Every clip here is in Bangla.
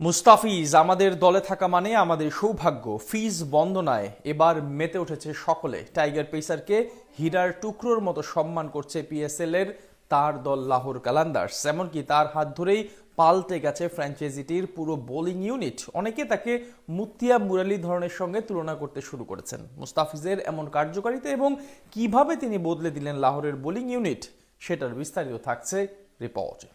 মুস্তাফিজ আমাদের দলে থাকা মানে আমাদের সৌভাগ্য। ফিজ বন্দনায় এবার মেতে উঠেছে সকলে। টাইগার পেসারকে হীরার টুকরোর মতো সম্মান করছে পিএসএল এর তার দল লাহোর কালান্দার্স। এমনকি তার হাত ধরেই পাল্টে গেছে ফ্র্যাঞ্চাইজিটির পুরো বোলিং ইউনিট। অনেকে তাকে মুতিয়া মুরালি ধরনের সঙ্গে তুলনা করতে শুরু করেছেন। মুস্তাফিজের এমন কার্যকারিতা এবং কিভাবে তিনি বদলে দিলেন লাহোরের বোলিং ইউনিট, সেটার বিস্তারিত থাকছে রিপোর্টে।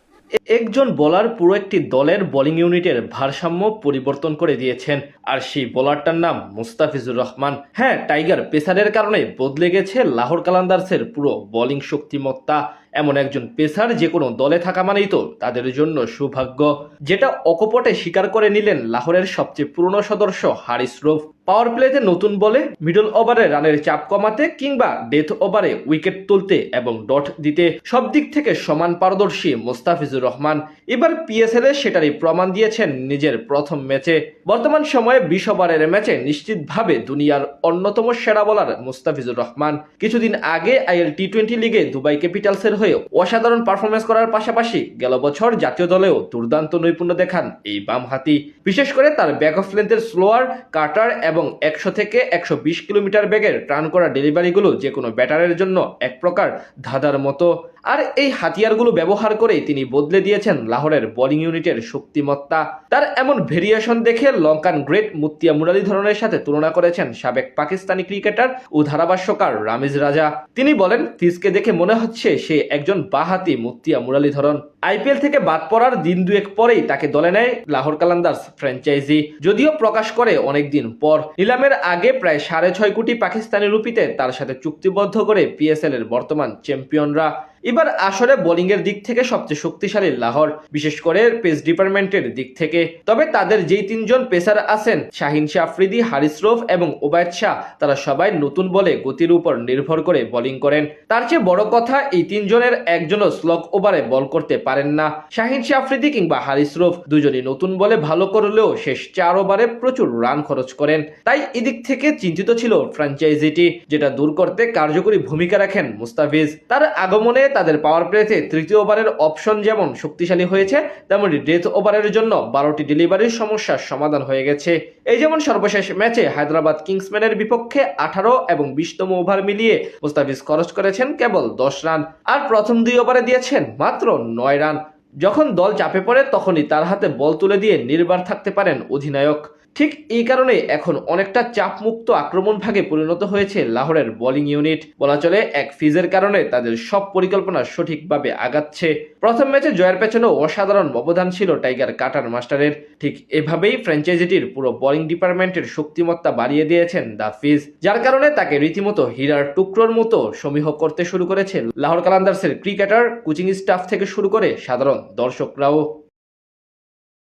একজন বোলার পুরো একটি দলের বোলিং ইউনিটের ভারসাম্য পরিবর্তন করে দিয়েছেন, আর সেই বোলারটার নাম মুস্তাফিজুর রহমান। হ্যাঁ, টাইগার পেসারের কারণে বদলে গেছে লাহোর কালান্দার্সের পুরো বোলিং শক্তিমত্তা। এমন একজন পেসার যে কোনো দলে থাকা মানেই তো তাদের জন্য সৌভাগ্য, যেটা অকপটে স্বীকার করে নিলেন লাহোরের সবচেয়ে পুরনো সদস্য হারিস রৌফ। পাওয়ার প্লেতে নতুন বলে, মিডল ওভারে রানের চাপ কমাতে কিংবা ডেথ ওভারে উইকেট তুলতে এবং ডট দিতে সব দিক থেকে সমান পারদর্শী মুস্তাফিজুর রহমান এবার পিএসএল এ সেটারই প্রমাণ দিয়েছেন নিজের প্রথম ম্যাচে। বর্তমান সময়ে 20 ওভারের ম্যাচে নিশ্চিতভাবে দুনিয়ার অন্যতম সেরা বোলার মুস্তাফিজুর রহমান। কিছুদিন আগে আইএল টি20 লিগে দুবাই ক্যাপিটালসের হয়ে অসাধারণ পারফরমেন্স করার পাশাপাশি গেল বছর জাতীয় দলেও দুর্দান্ত নৈপুণ্য দেখান এই বামহাতি। বিশেষ করে তার ব্যাক অফ লেন্থের স্লোয়ার, কাটার এবং 100 থেকে 120 কিলোমিটার বেগের টার্ন করা ডেলিভারিগুলো যে কোনো ব্যাটারের জন্য এক প্রকার ধাঁধার মতো। আর এই হাতিয়ারগুলো ব্যবহার করেই তিনি বদলে দিয়েছেন লাহোরের বোলিং ইউনিটের শক্তিমত্তা। তার এমন ভেরিয়েশন দেখে লঙ্কান গ্রেট মুতিয়া মুরালি ধরনের সাথে তুলনা করেছেন সাবেক পাকিস্তানি ক্রিকেটার ও ধারাভাষ্যকার রামিজ রাজা। তিনি বলেন, ফিজকে দেখে মনে হচ্ছে সে একজন বাঁহাতি মুতিয়া মুরালি ধরন। আইপিএল থেকে বাদ পড়ার দিন দুয়েক পরেই তাকে দলে নেয় লাহোর কালান্দার্স ফ্র্যাঞ্চাইজি, যদিও প্রকাশ করে অনেকদিন পর। নিলামের আগে প্রায় 6.5 কোটি পাকিস্তানি রুপিতে তার সাথে চুক্তিবদ্ধ করে পিএসএল এর বর্তমান চ্যাম্পিয়নরা। এবার আসলে বোলিং এর দিক থেকে সবচেয়ে শক্তিশালী লাহোর, বিশেষ করে পেস ডিপার্টমেন্টের দিক থেকে। তবে তাদের যেই 3 জন পেসার আছেন, শাহিন শাহ আফ্রিদি, হারিস রৌফ এবং ওবায়দ শাহ, তারা সবাই নতুন বলে গতির উপর নির্ভর করে বোলিং করেন। তার চেয়ে বড় কথা, এই 3 জনের একজনও স্লগ ওভারে বল করতে পারেন না। শাহিন শাহ আফ্রিদি কিংবা হারিস রৌফ দুজনই নতুন বলে ভালো করলেও শেষ 4 ওভারে প্রচুর রান খরচ করেন। তাই এদিক থেকে চিন্তিত ছিল ফ্র্যাঞ্চাইজিটি, যেটা দূর করতে কার্যকরী ভূমিকা রাখেন মুস্তাফিজ। তার আগমনে তাদের পাওয়ার প্লেতে 3য় ওভারের অপশন যেমন শক্তিশালী হয়েছে, তেমনি ডেথ ওভারের জন্য 12টি ডেলিভারির সমস্যার সমাধান হয়ে গেছে। এই যেমন সর্বশেষ ম্যাচে হায়দ্রাবাদ কিংসম্যানের বিপক্ষে 18 এবং 20তম ওভার মিলিয়ে মুস্তাফিজ খরচ করেছেন কেবল 10 রান, আর প্রথম 2 ওভারে দিয়েছেন মাত্র 9 রান। যখন দল চাপে পড়ে তখনই তার হাতে বল তুলে দিয়ে নির্ভর থাকতে পারেন অধিনায়ক। ঠিক এই কারণে এখন অনেকটা চাপমুক্ত আক্রমণ ভাগে পরিণত হয়েছে লাহোরের বোলিং ইউনিট। বলা চলে এক ফিজের কারণে তাদের সব পরিকল্পনা সঠিকভাবে আগাচ্ছে। প্রথম ম্যাচে জয়ের পেছনেও অসাধারণ অবদান ছিল টাইগার কাটার মাস্টারের। ঠিক এভাবেই ফ্র্যাঞ্চাইজিটির পুরো বোলিং ডিপার্টমেন্টের শক্তিমত্তা বাড়িয়ে দিয়েছেন দ্য ফিজ, যার কারণে তাকে রীতিমতো হীরার টুকরোর মতো সমীহ করতে শুরু করেছে লাহোর কালান্দার্সের ক্রিকেটার, কোচিং স্টাফ থেকে শুরু করে সাধারণ দর্শকরাও।